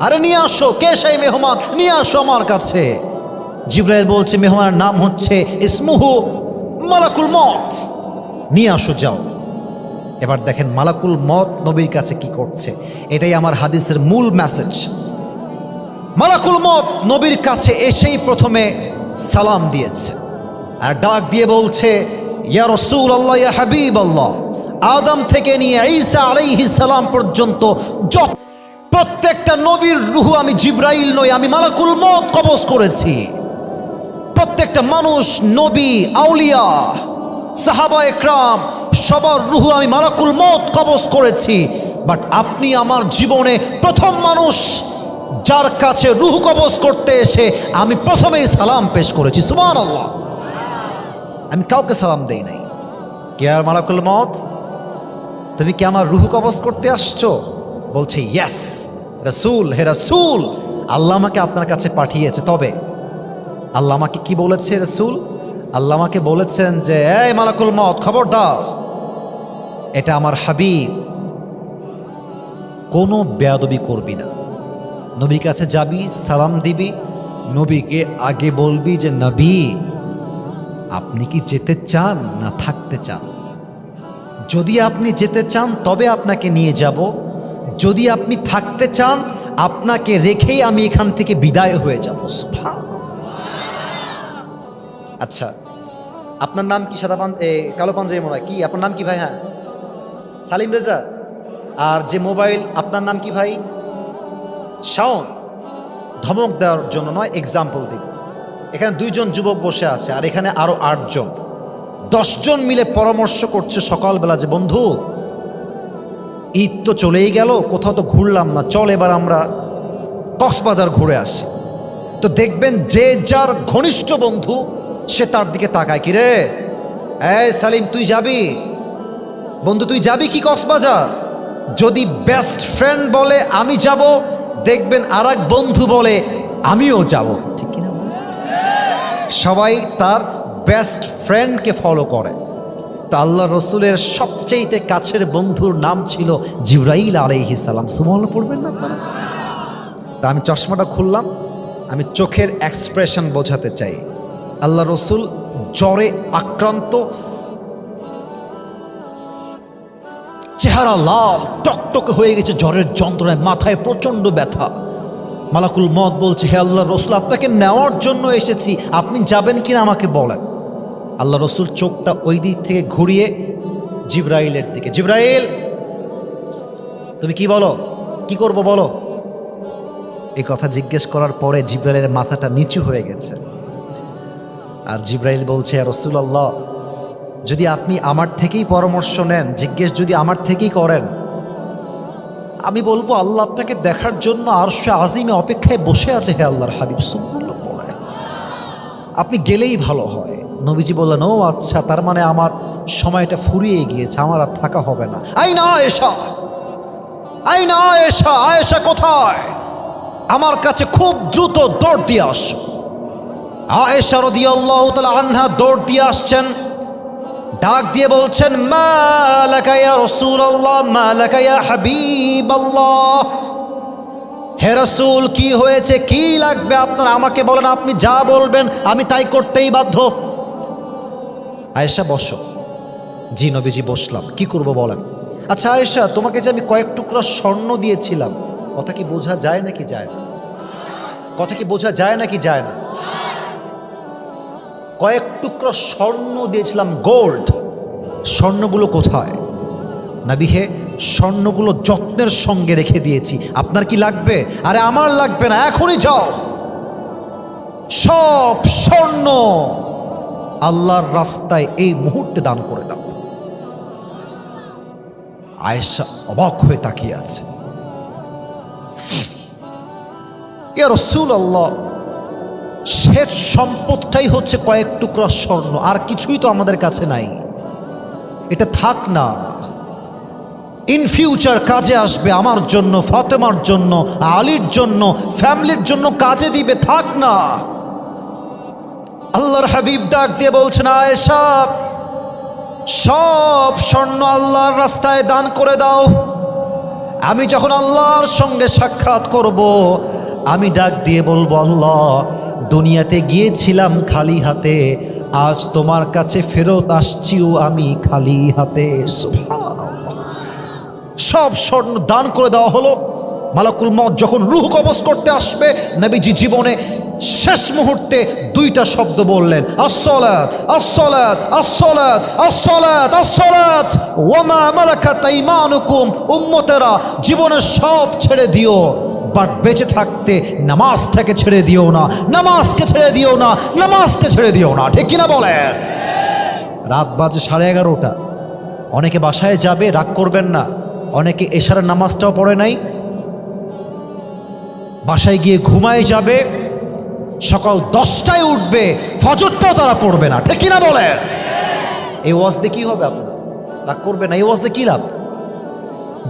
আরে নিয়ে আসো, কে সেই মেহমান, নিয়ে আসো আমার কাছে। জিবরাইল বলছে মেহমানের নাম হচ্ছে ইসমুহু মালাকুল মত, নিয়ে আসো যাও। এবার দেখেন মালাকুল মত নবীর কাছে কি করছে, এটাই আমার হাদিসের মূল মেসেজ। মালাকুল মত নবীর কাছে এসেই প্রথমে সালাম দিয়েছে আর ডাক দিয়ে বলছে, ইয়া রাসূলুল্লাহ, ইয়া হাবিবাল্লাহ, আদম থেকে নিয়ে ঈসা আলাইহিস সালাম পর্যন্ত প্রত্যেকটা নবীর রূহ আমি জিবরাইল নই, আমি মালাকুল মত কবজ করেছি। প্রত্যেকটা মানুষ, নবী, আউলিয়া, সাহাবা একরাম, সবার রূহ আমি মালাকুল মত কবজ করেছি। বাট আপনি আমার জীবনে প্রথম মানুষ যার কাছে রূহ কবজ করতে এসে আমি প্রথমেই সালাম পেশ করেছি। সুবহানাল্লাহ, আমি কাউকে সালাম দেই নাই। কে আর মালাকুল মত, তুমি কি আমার রূহ কবজ করতে আসছো? বলছে ইয়েস রাসূল, হে রাসূল, আল্লাহ আমাকে আপনার কাছে পাঠিয়েছে। তবে আল্লাহ আমাকে কি বলেছে রাসূল? আল্লাহ আমাকে বলেছেন যে এই মালাকুল মত, খবর দাও, এটা আমার হাবিব, কোনো বেয়াদবি করবি না। নবীর কাছে যাবি, সালাম দিবি, নবীকে আগে বলবি যে নবী আপনি কি যেতে চান না থাকতে চান? যদি আপনি যেতে চান তবে আপনাকে নিয়ে যাব, যদি আপনি থাকতে চান আপনাকে রেখেই আমি এখান থেকে বিদায় হয়ে যাব। আচ্ছা, আপনার নাম কি? সাদা কালো পাঞ্জাবি মনে হয়, কি আপনার নাম কি ভাই? হ্যাঁ, সালিম রেজা। আর যে মোবাইল, আপনার নাম কি ভাই? শাওন। ধমক দেওয়ার জন্য নয়, এক্সাম্পল দিব। এখানে 2 জন যুবক বসে আছে আর এখানে আরো 8 জন, 10 জন মিলে পরামর্শ করছে সকালবেলা যে বন্ধু ঈদ তো চলেই গেল, কোথাও তো ঘুরলাম না, চল এবার আমরা কক্সবাজার ঘুরে আসি। তো দেখবেন যে যার ঘনিষ্ঠ বন্ধু সে তার দিকে তাকায়, কি রে এই সালিম তুই যাবি? বন্ধু তুই যাবি কি কক্সবাজার? যদি বেস্ট ফ্রেন্ড বলে আমি যাব, দেখবেন আরেক বন্ধু বলে আমিও যাব, ঠিক কিনা? সবাই তার বেস্ট ফ্রেন্ডকে ফলো করে। তো আল্লাহ রসুলের সবচেয়ে কাছের বন্ধুর নাম ছিল জিবরাইল আলাইহিস সালাম। সুবহানাল্লাহ পড়বেন না আপনারা? তা আমি চশমাটা খুললাম, আমি চোখের এক্সপ্রেশন বোঝাতে চাই। আল্লাহ রসুল জ্বরে আক্রান্ত, চেহারা লাল টকটকে হয়ে গেছে জ্বরের যন্ত্রণায়, মাথায় প্রচণ্ড ব্যথা। মালাকুল মত বলছে, হে আল্লাহ রসুল, আপনাকে নেওয়ার জন্য এসেছি, আপনি যাবেন কিনা আমাকে বলেন। আল্লাহ রসুল চোখটা ওই দিক থেকে ঘুরিয়ে জিবরাইলের দিকে, জিবরাইল তুমি কি বলো, কি করব বলো। এই কথা জিজ্ঞেস করার পরে জিবরাইলের মাথাটা নিচু হয়ে গেছে। আর জিবরাইল বলছে, ইয়া রাসূলুল্লাহ, যদি আপনি আমার থেকেই পরামর্শ নেন, জিজ্ঞেস যদি আমার থেকেই করেন, আমি বলবো আল্লাহ আপনাকে দেখার জন্য আরশে আজিমে অপেক্ষায় বসে আছে, হে আল্লাহর হাবিব সুবহানাল্লাহ পড়ে, আপনি গেলেই ভালো হয়। নবীজি বললেন, ও আচ্ছা, তার মানে আমার সময়টা ফুরিয়ে গিয়েছে, আমার আর থাকা হবে না। আইনা আয়েশা, আইনা আয়েশা, আয়েশা কোথায়? আমার কাছে খুব দ্রুত দৌড় দিয়ে আসো। আয়েশা রাদিয়াল্লাহু তাআলা আনহা দৌড় দিয়ে আসছেন, ডাক দিয়ে বলছেন, মা লাকা ইয়া রাসূলুল্লাহ, মা লাকা ইয়া হাবিবাল্লাহ, হে রাসূল কি হয়েছে, কি লাগবে আপনার, আমাকে বলেন, আপনি যা বলবেন আমি তাই করতেই বাধ্য। আয়েশা বসো। জি নবীজি বসলাম, কি করব বলেন। আচ্ছা আয়েশা, তোমাকে যে আমি কয়েক টুকরা স্বর্ণ দিয়েছিলাম, কথা কি বোঝা যায় নাকি যায় না? কথা কি বোঝা যায় নাকি যায় না? কয়েক টুকরা স্বর্ণ দিয়েছিলাম, গোল্ড, স্বর্ণগুলো কোথায়? নবী হে, স্বর্ণগুলো যত্নের সঙ্গে রেখে দিয়েছি, আপনার কি লাগবে? আরে আমার লাগবে না, এখনই যাও সব স্বর্ণ আল্লাহর রাস্তায় এই মুহূর্তে দান করে দাও। আয়েশা অবাক হয়ে তাকিয়ে আছে। ইয়া রাসূলুল্লাহ, শেষ সম্পদটাই হচ্ছে কয়েক টুকরা স্বর্ণ, আর কিছুই তো আমাদের কাছে নাই, এটা থাক না, ইন ফিউচার কাজে আসবে, আমার জন্য, ফাতেমার জন্য, আলীর জন্য, ফ্যামিলির জন্য কাজে দিবে, থাক না। আল্লাহর হাবিব ডাক দিয়ে বলছেন, আয়েশা সব স্বর্ণ আল্লাহর রাস্তায় দান করে দাও। আমি যখন আল্লাহর সঙ্গে সাক্ষাৎ করব, আমি ডাক দিয়ে বলবো, আল্লাহ দুনিয়াতে গিয়েছিলাম খালি হাতে, আজ তোমার কাছে ফেরত আসছিও আমি খালি হাতে। সুবহানাল্লাহ। সব স্বর্ণ দান করে দেওয়া হলো। মালাকুল মউত যখন রূহ কবজ করতে আসবে, নবীজি জীবনে শেষ মুহূর্তে দুইটা শব্দ বললেন, আসসালাত আসসালাত আসসালাত আসসালাত আসসালাত ওয়া মা মালাকাত আইমানুকুম। উম্মতেরা, জীবনের সব ছেড়ে দিও, বাট বেঁচে থাকতে নামাজটাকে ছেড়ে দিও না, নামাজকে ছেড়ে দিও না, নামাজকে ছেড়ে দিও না। ঠিক কিনা বলেন? রাত বাজে 11:30। অনেকে বাসায় যাবে, রাগ করবেন না। অনেকে এশারের নামাজটাও পড়ে নাই, বাসায় গিয়ে ঘুমায় যাবে, সকাল 10টায় উঠবে, ফজরটাও তারা পড়বে না। ঠিক কিনা বলেন? এই ওয়াজ দিয়ে কি হবে? আপনার রাগ করবে না। এই ওয়াজ দিয়ে কি লাভ?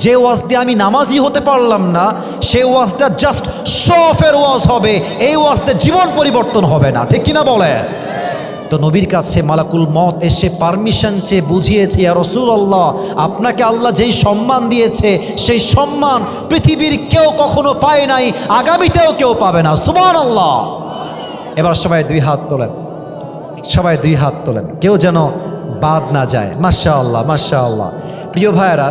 যে ওয়াজ দিয়ে আমি নামাজি হতে পারলাম না, সেই ওয়াজটা জাস্ট শো অফের ওয়াজ হবে। এই ওয়াজতে জীবন পরিবর্তন হবে না। ঠিক কিনা বলে? তো নবীর কাছে মালাকুল মউত এসে পারমিশন চেয়ে বুঝিয়েছে, ইয়া রাসূলুল্লাহ, আপনাকে আল্লাহ যেই সম্মান দিয়েছে, সেই সম্মান পৃথিবীর কেউ কখনো পায় নাই, আগামীতেও কেউ পাবে না। সুবহানাল্লাহ। এবার সবাই দুই হাত তোলেন, সবাই দুই হাত তোলেন, কেউ যেন বাদ না যায়। মাশাআল্লাহ মাশাআল্লাহ। প্রিয় ভাইয়েরা,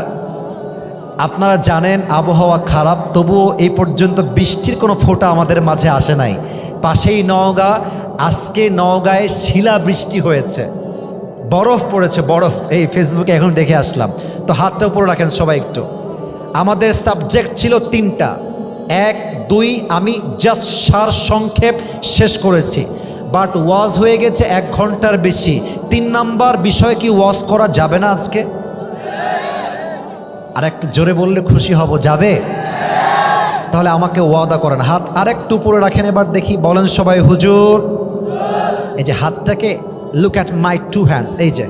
আপনারা জানেন আবহাওয়া খারাপ, তবুও এই পর্যন্ত বৃষ্টির কোনো ফোঁটা আমাদের মাঝে আসে নাই। পাশেই নওগাঁ, আজকে নওগাঁয় শিলা বৃষ্টি হয়েছে, বরফ পড়েছে, বরফ। এই ফেসবুকে এখন দেখে আসলাম। তো হাতটা উপরে রাখেন সবাই একটু। আমাদের সাবজেক্ট ছিল 3টা, 1, 2। আমি জাস্ট সার সংক্ষেপ শেষ করেছি, বাট ওয়াজ হয়ে গেছে 1 ঘন্টার বেশি। 3 নাম্বার বিষয় কি ওয়াজ করা যাবে না আজকে? আর একটু জোরে বললে খুশি হব। যাবে? তাহলে আমাকে ওয়াদা করেন। হাত আরেকটু উপরে রাখেন, এবার দেখি, বলেন সবাই হুজুর। এই যে হাতটাকে, লুক অ্যাট মাই 2 হ্যান্ডস, এই যে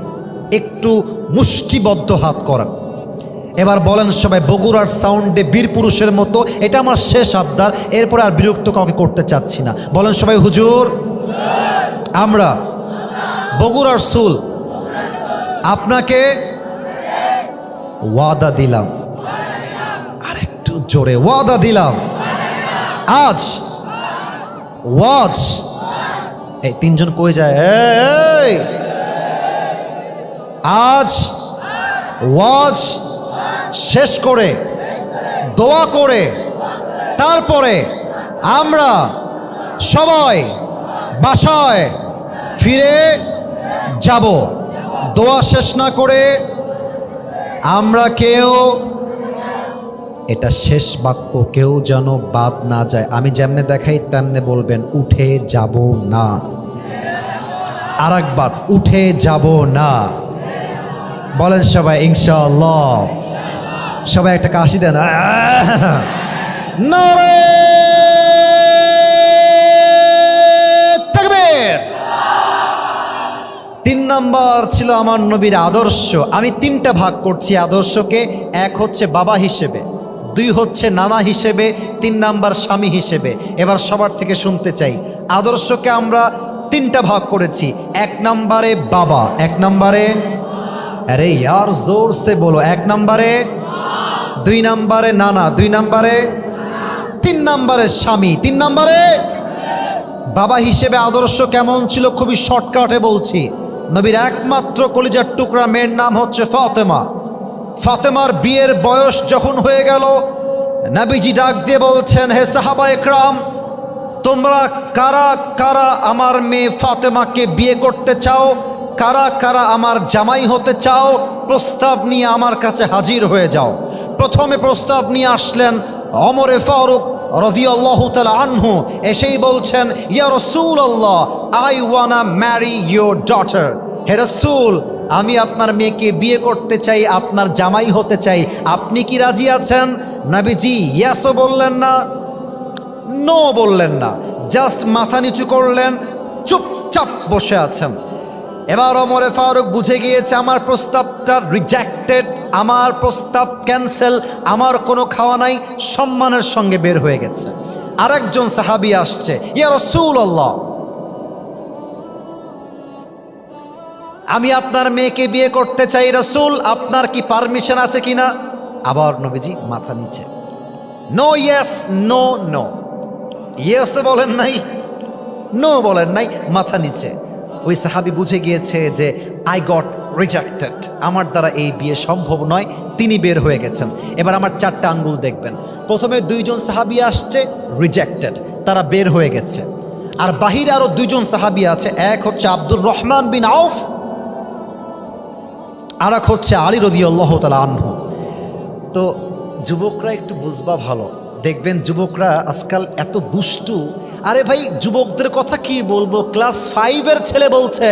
একটু মুষ্টিবদ্ধ হাত করেন। এবার বলেন সবাই বগুড়ার সাউন্ডে বীর পুরুষের মতো, এটা আমার শেষ আবদার, এরপরে আর বিরক্ত কাউকে করতে চাচ্ছি না। বলেন সবাই হুজুর, আমরা বগুড়ার সুল আপনাকে ওয়াদা দিলাম, আরেকটু জোরে, ওয়াদা দিলাম আজ ওয়াজ। এই 3জন কই যায়? এই আজ ওয়াজ শেষ করে, দোয়া করে, তারপরে আমরা সবাই বাসায় ফিরে যাব। দোয়া শেষ না করে আমরা কেউ, এটা শেষ বাক্য, কেউ যেন বাদ না যায়। আমি যেমনে দেখাই তেমনে বলবেন, উঠে যাব না। আরেকবার, উঠে যাব না। বলেন সবাই ইনশাআল্লাহ। সবাই একটা কাশি দেন। নারে তাকবীর। 3 নাম্বার ছিল আমার নবীর আদর্শ। আমি 3টা ভাগ করছি আদর্শকে। 1 হচ্ছে বাবা হিসেবে, 2 হচ্ছে নানা হিসেবে, 3 নাম্বার স্বামী হিসেবে। এবার সবার থেকে শুনতে চাই, আদর্শকে আমরা 3টা ভাগ করেছি। 1 নাম্বারে বাবা, 1 নাম্বারে, আরে ইয়ার জোর সে বলো, 1 নাম্বারে, 2 নাম্বারে নানা, 2 নাম্বারে, 3 নাম্বারে স্বামী, 3 নাম্বারে বাবা হিসেবে আদর্শ কেমন ছিল? খুবই শর্টকাটে বলছি। নবীর একমাত্র কলিজার টুকরা মেয়ের নাম হচ্ছে ফাতেমা। ফাতেমার বিয়ের বয়স যখন হয়ে গেল, নবীজি ডাক দিয়ে বলছেন, হে সাহাবা একরাম, তোমরা কারা কারা আমার মেয়ে ফাতেমাকে বিয়ে করতে চাও? কারা কারা আমার জামাই হতে চাও? প্রস্তাব নিয়ে আমার কাছে হাজির হয়ে যাও। প্রথমে প্রস্তাব নিয়ে আসলেন ওমরে ফারুক রাদিয়াল্লাহু তাআলা আনহু। এসেই বলছেন, ইয়া রাসূলুল্লাহ, I wanna marry your daughter. হে রাসূল, আমি আপনার মেয়েকে বিয়ে করতে চাই, আপনার জামাই হতে চাই, আপনি কি রাজি আছেন? নবীজি ইয়াসও বললেন না, নো বললেন না, জাস্ট মাথা নিচু করলেন, চুপচাপ বসে আছেন। এবার ওমরে ফারুক বুঝে গিয়েছে আমার প্রস্তাবটা রিজেক্টেড, আমার প্রস্তাব ক্যান্সেল, আমার কোনো খাওয়া নাই, সম্মানের সঙ্গে বের হয়ে গেছে। আরেকজন সাহাবী আসছে, ইয়া রাসূলুল্লাহ, আমি আপনার মেয়েকে বিয়ে করতে চাই রাসূল, আপনার কি পারমিশন আছে কিনা? আবার নবীজি মাথা নিচে। No yes, no no, yes বলেন নাই, নো বলেন নাই, মাথা নিচে। ওই সাহাবী বুঝে গিয়েছে যে আই গট রিজেক্টেড, আমার দ্বারা এই বিয়ে সম্ভব নয়, তিনি বের হয়ে গেছেন। এবার আমার 4টা আঙ্গুল দেখবেন। প্রথমে 2জন সাহাবী আসছে, রিজেক্টেড, তারা বের হয়ে গেছে। আর বাহিরে আরো 2জন সাহাবী আছে, এক হচ্ছে আব্দুর রহমান বিন আউফ, আর এক হচ্ছে আলী রাদিয়াল্লাহু তাআলা আনহু। তো যুবকরা একটু বুঝবা ভালো, দেখবেন যুবকরা আজকাল এত দুষ্টু। আরে ভাই, যুবকদের কথা কি বলবো, ক্লাস 5-এর ছেলে বলছে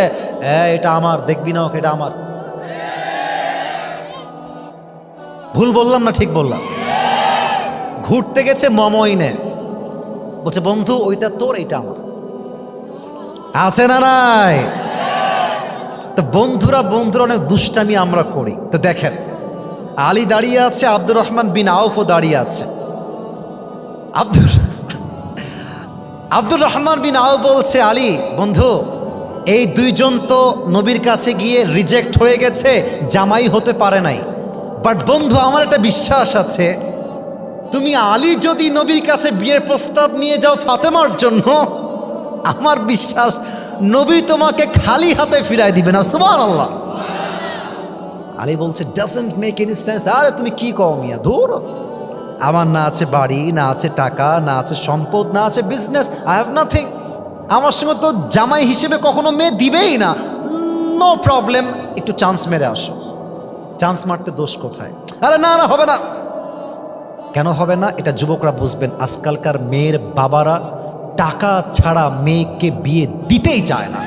এটা আমার, দেখবি না ওকে, এটা আমার। ভুল বললাম না ঠিক বললাম? ঘুরতে গেছে মমইনে, বলছে বন্ধু ওইটা তোর, এটা আমার। আছে না নাই? তো বন্ধুরা অনেক দুষ্টামি আমরা করি। তো দেখেন, আলী দাঁড়িয়ে আছে, আব্দুর রহমান বিন আউফও দাঁড়িয়ে আছে। আব্দুর রহমান বিন আউফ বলছে, আলী বন্ধু, এই 2জন তো নবীর কাছে গিয়ে রিজেক্ট হয়ে গেছে, জামাই হতে পারে নাই, বাট বন্ধু আমার একটা বিশ্বাস আছে, তুমি আলী যদি নবীর কাছে বিয়ের প্রস্তাব নিয়ে যাও ফাতেমার জন্য, আমার বিশ্বাস নবী তোমাকে খালি হাতে ফিরাই দিবে না। সুবহানাল্লাহ। আলী বলছে ডাজন্ট মেক এনি সেন্স। আরে তুমি কি কও মিয়া, ধুর, আমার না আছে বাড়ি, না আছে টাকা, না আছে সম্পদ, না আছে বিজনেস, আই হ্যাভ নাথিং। আমার সঙ্গে তো জামাই হিসেবে কখনো মেয়ে দিবেই না। নো প্রবলেম, একটু চান্স মেরে আসো। চান্স মারতে দোষ কোথায়? আরে না না, হবে না। কেন হবে না? এটা যুবকরা বুঝবেন। আজকালকার মেয়ের বাবারা টাকা ছাড়া মেয়েকে বিয়ে দিতেই চায় না।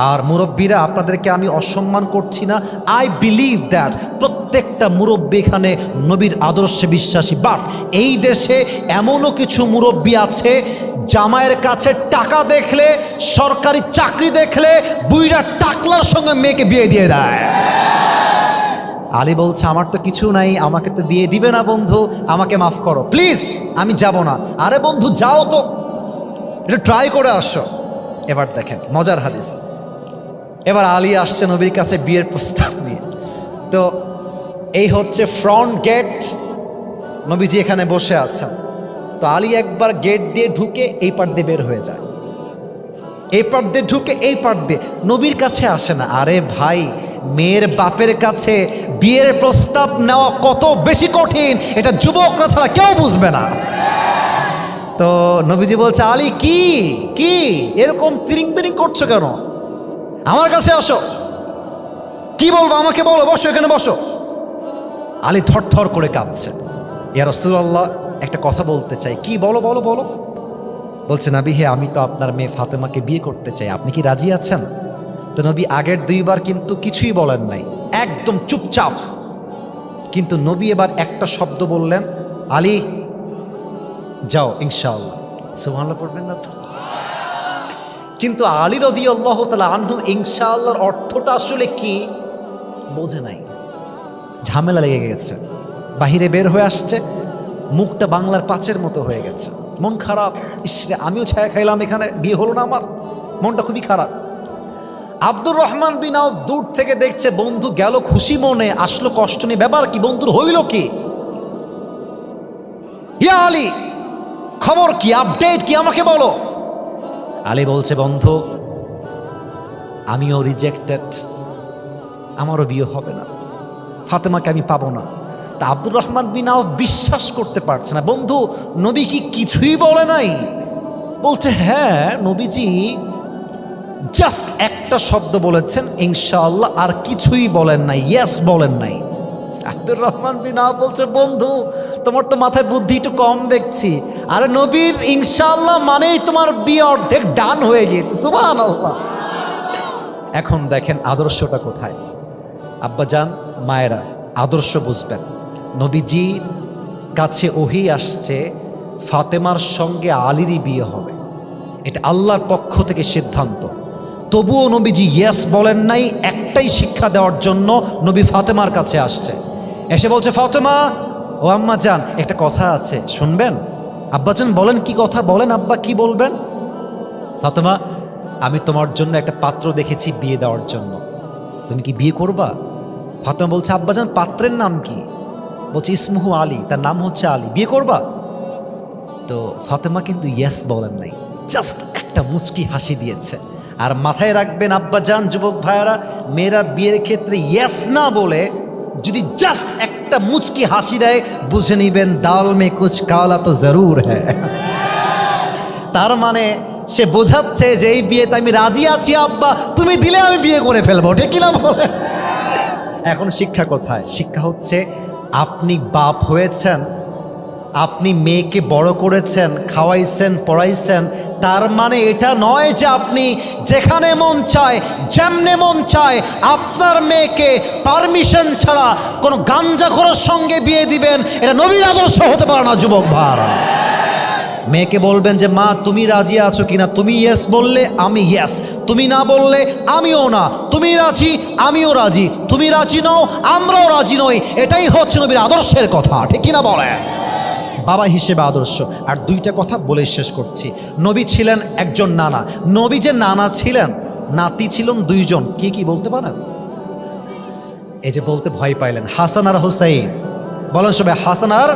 আর মুরব্বীরা, আপনাদেরকে আমি অসম্মান করছি না, আই বিলিভ দ্যাট প্রত্যেকটা মুরব্বী এখানে নবীর আদর্শে বিশ্বাসী। বাট এই দেশে এমনও কিছু মুরব্বী আছে, জামাইয়ের কাছে টাকা দেখলে, সরকারি চাকরি দেখলে বুইড়া টাকলার সঙ্গে মেয়েকে বিয়ে দিয়ে দেয়। আলী বলছে আমার তো কিছু নাই, আমাকে তো বিয়ে দিবে না বন্ধু, আমাকে মাফ করো প্লিজ, আমি যাব না। আরে বন্ধু যাও তো, এটা ট্রাই করে আসো। এবার দেখেন মজার হাদিস। এবার আলী আসছে নবীর কাছে বিয়ের প্রস্তাব নিয়ে। তো এই হচ্ছে ফ্রন্ট গেট, নবীজি এখানে বসে আছেন। তো আলী একবার গেট দিয়ে ঢুকে এই পার দিয়ে বের হয়ে যায়, এই পার দিয়ে ঢুকে এই পার দিয়ে, নবীর কাছে আসে না। আরে ভাই, মেয়ের বাপের কাছে বিয়ের প্রস্তাব নেওয়া কত বেশি কঠিন, এটা যুবকরা ছাড়া কেউ বুঝবে না। তো নবীজি বলছে, আলী কি কি এরকম তিরিং বিরিং করছো কেন, আমার কাছে আসো, কি বলবো আমাকে বলো, বসো এখানে বসো। আলী থরথর করে কাঁপছে। ইয়া রাসূলুল্লাহ, একটা কথা বলতে চাই। কি? বলো বলো বলো। বলছে নবী, হে আমি তো আপনার মেয়ে ফাতেমাকে বিয়ে করতে চাই, আপনি কি রাজি আছেন? তো নবী আগের 2বার কিন্তু কিছুই বলেন নাই, একদম চুপচাপ। কিন্তু নবী এবার একটা শব্দ বললেন, আলী যাও ইনশাআল্লাহ। সুবহানাল্লাহ পড়বেন না তো? কিন্তু আলী রাদিয়াল্লাহু তাআলা আনহু ইনশাআল্লাহর অর্থটা আসলে কি বোঝে নাই, ঝামেলা লেগে গেছে। বাহিরে বের হয়ে আসছে, মুখটা বাংলার পাঁচের মতো হয়ে গেছে, মন খারাপ। ইসরে, আমিও ছায়া খাইলাম, এখানে বিয়ে হলো না, আমার মনটা খুবই খারাপ। আব্দুর রহমান বিন আউফ দূর থেকে দেখছে বন্ধু গেল খুশি মনে, আসলো কষ্ট নিয়ে। ব্যাপার কি, বন্ধুর হইল কি? ইয়া আলী, খবর কি, আপডেট কি, আমাকে বলো। আলী বলছে, বন্ধু আমিও রিজেক্টেড, আমারও বিয়ে হবে না, ফাতেমাকে আমি পাবো না। তা আব্দুর রহমান বিন আউফ বিশ্বাস করতে পারছে না, বন্ধু নবী কি কিছুই বলে নাই? বলছে হ্যাঁ, নবীজি জাস্ট একটা শব্দ বলেছেন ইনশাআল্লাহ, আর কিছুই বলেন নাই, ইয়েস বলেন নাই। আব্দুর রহমান বিন আউফ বলছে, বন্ধু তোমার তো মাথায় বুদ্ধি একটু কম দেখছি। আরে নবীর ইনশাআল্লাহ মানেই তোমার বিয়ে অর্ধেক ডান হয়ে গিয়েছে। সুবহানাল্লাহ। এখন দেখেন আদর্শটা কোথায়। আব্বাজান, মায়েরা, আদর্শ বুঝবেন। নবীজির কাছে ওহী আসছে ফাতেমার সঙ্গে আলীরই বিয়ে হবে, এটা আল্লাহর পক্ষ থেকে সিদ্ধান্ত। তবুও নবীজি ইয়েস বলেন নাই, একটাই শিক্ষা দেওয়ার জন্য নবী ফাতেমার কাছে আসছে। এসে বলছে, ফাতেমা, ও আম্মা জান, একটা কথা আছে শুনবেন? আব্বাজান বলেন, কি কথা বলেন আব্বা, কি বলবেন? ফাতেমা, আমি তোমার জন্য একটা পাত্র দেখেছি বিয়ে দেওয়ার জন্য, তুমি কি বিয়ে করবা? ফাতেমা বলছে আব্বাজান পাত্রের নাম কি? বলছে ইসমুহু আলী, তার নাম হচ্ছে আলী, বিয়ে করবা? তো ফাতেমা কিন্তু ইয়েস বলেন নাই, জাস্ট একটা মুচকি হাসি দিয়েছে। আর মাথায় রাখবেন আব্বাজান, যুবক ভাইয়ারা, মেয়েরা বিয়ের ক্ষেত্রে ইয়েস না বলে যদি জাস্ট একটা মুচকি হাসি দেয়, বুঝে নিবেন দাল মে কুছ কালা তো জরুর হ্যাঁ। তার মানে সে বোঝাচ্ছে যে এই বিয়েতে আমি রাজি আছি আব্বা, তুমি দিলে আমি বিয়ে করে ফেলবো, ঠিক কিনা বলে? এখন শিক্ষা কোথায়? শিক্ষা হচ্ছে আপনি বাপ হয়েছেন, আপনি মেয়েকে বড় করেছেন, খাওয়াইছেন, পড়াইছেন, তার মানে এটা নয় যে আপনি যেখানে মন চায়, যেমনে মন চায় আপনার মেয়েকে পারমিশন ছাড়া কোনো গাঞ্জাখোরের সঙ্গে বিয়ে দিবেন। এটা নবীর আদর্শ হতে পারে না যুবক ভাইরা। মেয়েকে বলবেন যে মা তুমি রাজি আছো কিনা, তুমি ইয়েস বললে আমি ইয়েস, তুমি না বললে আমিও না, তুমি রাজি আমিও রাজি, তুমি রাজি নও আমরাও রাজি নই। এটাই হচ্ছে নবীর আদর্শের কথা, ঠিক কিনা বলেন? বাবা হিসেবে আদর্শ। আর দুইটা কথা বলে শেষ করছি। নবী ছিলেন একজন নানা, নবী যে নানা ছিলেন, নাতি ছিলেন দুইজন। কি কি বলতে পারেন? এই যে বলতে ভয় পাইলেন, হাসান আর হুসাইন। বলেন সবাই হাসান আর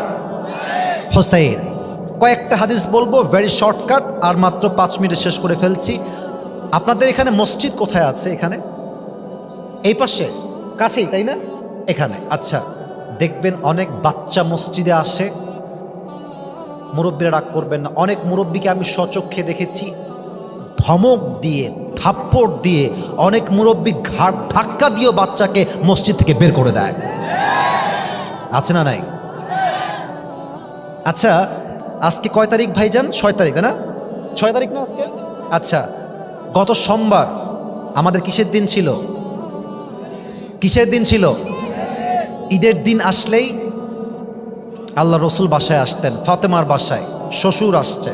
হুসাইন। কয়েকটা হাদিস বলবো, ভেরি শর্টকাট, আর মাত্র 5 মিনিটে শেষ করে ফেলছি। আপনাদের এখানে মসজিদ কোথায় আছে? এখানে এই পাশে কাছেই, তাই না? এখানে আচ্ছা, দেখবেন অনেক বাচ্চা মসজিদে আসে, মুরব্বীরা রাগ করবেন না, অনেক মুরব্বীকে আমি স্বচক্ষে দেখেছি ধমক দিয়ে, থাপ্পড় দিয়ে, অনেক মুরব্বী ঘাড় ধাক্কা দিয়েও বাচ্চাকে মসজিদ থেকে বের করে দেয়। আছে না নাই? আচ্ছা, আজকে কয় তারিখ ভাইজান? 6 তারিখ, তাই না? 6 তারিখ না আজকে? আচ্ছা, গত সোমবার আমাদের কিসের দিন ছিল? কিসের দিন ছিল? ঈদের দিন আসলেই আল্লাহ রসুল বাসায় আসতেন, ফাতেমার বাসায়। শ্বশুর আসছে,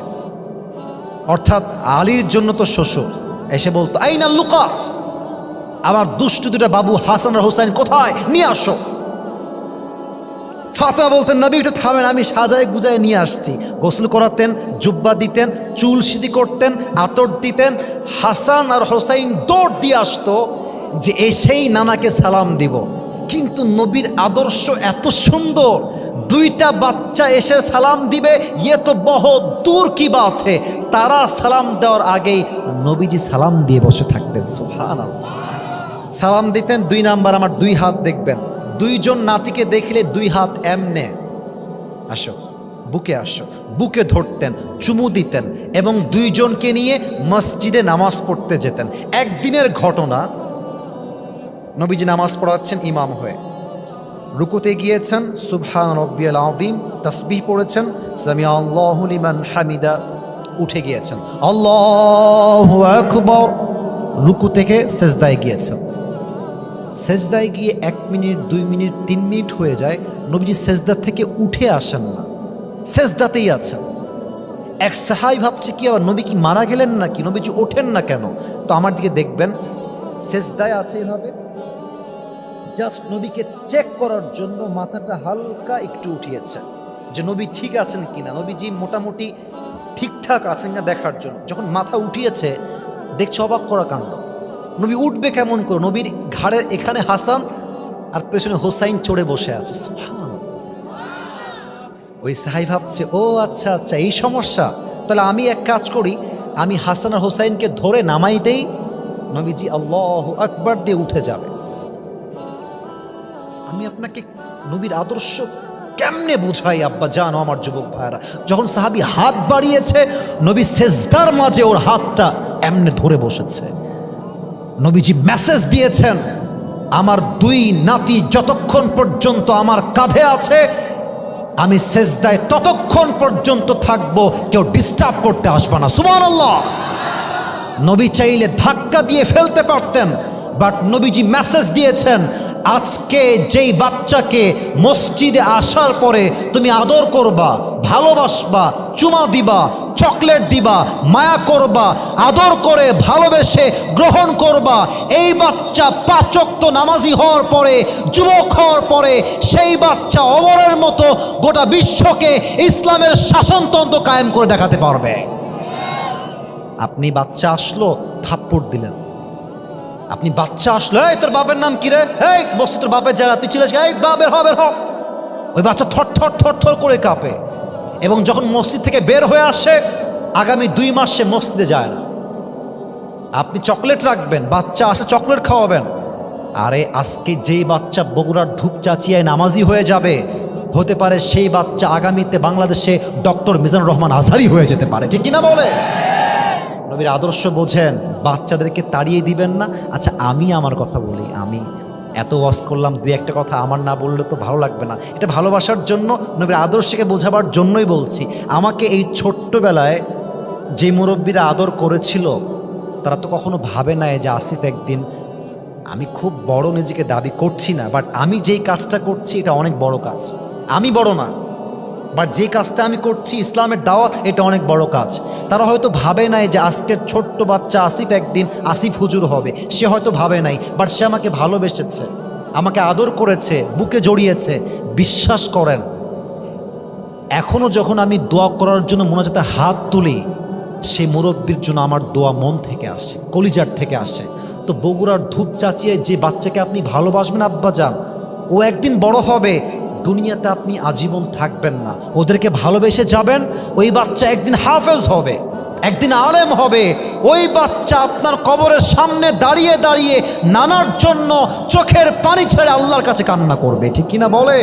অর্থাৎ আলীর জন্য তো শ্বশুর এসে বলতো আইনা লুকা, আমার দুষ্টু দুটা বাবু হাসান আর হুসাইন কোথায়, নিয়ে আসো। ফাতেমা বলতেন নবী একটু থামেন, আমি সাজায় গুজায় নিয়ে আসছি। গোসল করাতেন, জুব্বা দিতেন, চুল সিদ্ধি করতেন, আতর দিতেন। হাসান আর হোসাইন দৌড় দিয়ে আসতো যে এসেই নানাকে সালাম দিব। কিন্তু নবীর আদর্শ এত সুন্দর, দুইটা বাচ্চা এসে সালাম দিবে, ইয়ে তো বহুত দূর কি বাত হে। তারা সালাম দেওয়ার আগেই নবীজি সালাম দিয়ে বসে থাকতেন। সুবহানাল্লাহ। সালাম দিতেন, 2 নাম্বার আমার 2 হাত দেখবেন, দুইজন নাতিকে দেখলে 2 হাত এমনে, আসো বুকে আসো, বুকে ধরতেন, চুমু দিতেন এবং দুইজনকে নিয়ে মসজিদে নামাজ পড়তে যেতেন। একদিনের ঘটনা, নবীজি নামাজ পড়াচ্ছেন ইমাম হয়ে, রুকুতে গিয়েছেন, সুবহান রব্বিয়াল আযীম তাসবিহ পড়েছেন, সামিআ আল্লাহু লিমান হামিদা, উঠে গিয়েছেন, আল্লাহু আকবার, রুকু থেকে সেজদায় গিয়েছেন। সেজদায় গিয়ে 1 মিনিট, 2 মিনিট, 3 মিনিট হয়ে যায়, নবীজি সেজদা থেকে উঠে আসেন না, সেজদাতেই আছেন। এক সাহাবী ভাবছে কি আবার নবী কি মারা গেলেন নাকি, নবীজি ওঠেন না কেন? তো আমার দিকে দেখবেন, সেজদায় আছে এভাবে, জাস্ট নবীকে চেক করার জন্য মাথাটা হালকা একটু উঠিয়েছে যে নবী ঠিক আছেন কিনা, নবীজি মোটামুটি ঠিকঠাক আছেন না দেখার জন্য। যখন মাথা উঠিয়েছে, দেখছে অবাক করা কাণ্ড, নবী উঠবে কেমন করে, নবীর ঘাড়ের এখানে হাসান আর পেছনে হোসাইন চড়ে বসে আছে। সুবহানাল্লাহ। ওই সাহাবী ভাবছে ও আচ্ছা আচ্ছা এই সমস্যা, তাহলে আমি এক কাজ করি, আমি হাসান আর হোসাইনকে ধরে নামাই দেই, নবীজি আল্লাহু আকবার দিয়ে উঠে যাবে। আমি আপনাকে নবীর আদর্শ কেমনে বুঝাই আব্বা জানো আমার যুবক ভাইরা, যখন সাহাবী হাত বাড়িয়েছে, নবী সেজদার মাঝে ওর হাতটা এমনে ধরে বসেছে। নবীজি মেসেজ দিয়েছেন, আমার 2 নাতি যতক্ষণ পর্যন্ত আমার কাঁধে আছে, আমি সেজদায় ততক্ষণ পর্যন্ত থাকবো, কেউ ডিস্টার্ব করতে আসবে না। সুবহানাল্লাহ। নবী চাইলে ধাক্কা দিয়ে ফেলতে পারতেন, বাট নবীজি মেসেজ দিয়েছেন, আজকে যেই বাচ্চাকে মসজিদে আসার পরে তুমি আদর করবা, ভালোবাসবা, চুমা দিবা, চকলেট দিবা, মায়া করবা, আদর করে ভালোবেসে গ্রহণ করবা, এই বাচ্চা 5 ওয়াক্ত নামাজি হওয়ার পরে, যুবক হওয়ার পরে, সেই বাচ্চা অমরের মতো গোটা বিশ্বকে ইসলামের শাসনতন্ত্র কায়েম করে দেখাতে পারবে। আপনি বাচ্চা আসলো, থাপ্পড় দিলেন, আপনি বাচ্চা আসলো, এই তোর বাপের নাম কি রে, এই বসে তোর বাপের জায়গা, তুই ছিলিস, এই বা বের হ বের হ। ওই বাচ্চা থর থর থর থর করে কাঁপে, এবং যখন মসজিদ থেকে বের হয়ে আসে আগামী 2 মাস সে মসজিদে যায় না। আপনি চকলেট রাখবেন, বাচ্চা আসে চকলেট খাওয়াবেন। আরে আজকে যেই বাচ্চা বগুড়ার ধূপচাচিয়ায় নামাজি হয়ে যাবে, হতে পারে সেই বাচ্চা আগামীতে বাংলাদেশে ডক্টর মিজানুর রহমান আজহারি হয়ে যেতে পারে, ঠিক কিনা বলে? নবীর আদর্শ বোঝেন, বাচ্চাদেরকে তাড়িয়ে দিবেন না। আচ্ছা আমি আমার কথা বলি, আমি এত ওয়াজ করলাম, 2-1টা কথা আমার না বললে তো ভালো লাগবে না। এটা ভালোবাসার জন্য, নবীর আদর্শকে বোঝাবার জন্যই বলছি। আমাকে এই ছোট্টবেলায় যে মুরব্বীরা আদর করেছিল, তারা তো কখনো ভাবে নাই যে আসিফ একদিন, আমি খুব বড় নিজেকে দাবি করছি না, বাট আমি যেই কাজটা করছি এটা অনেক বড় কাজ। আমি বড় না, বাট যে কাজটা আমি করছি ইসলামের দাওয়াত, এটা অনেক বড় কাজ। তারা হয়তো ভাবে নাই যে আজকের ছোট্ট বাচ্চা আসিফ একদিন আসিফ হুজুর হবে, সে হয়তো ভাবে নাই, বাট সে আমাকে ভালোবেসেছে, আমাকে আদর করেছে, বুকে জড়িয়েছে। বিশ্বাস করেন, এখনও যখন আমি দোয়া করার জন্য মোনাজাতে হাত তুলি, সেই মুরব্বীর জন্য আমার দোয়া মন থেকে আসে, কলিজার থেকে আসে। তো বগুড়ার ধূপচাচিয়ায় যে বাচ্চাকে আপনি ভালোবাসবেন আব্বাজান, ও একদিন বড় হবে, দুনিয়াতে আপনি আজীবন থাকবেন না, ওদেরকে ভালোবেসে যাবেন। ওই বাচ্চা একদিন হাফেজ হবে, একদিন আলেম হবে। ওই বাচ্চা আপনার কবরের সামনে দাঁড়িয়ে দাঁড়িয়ে নানার জন্য চোখের পানি ছেড়ে আল্লাহর কাছে কান্না করবে, ঠিক কিনা বলে?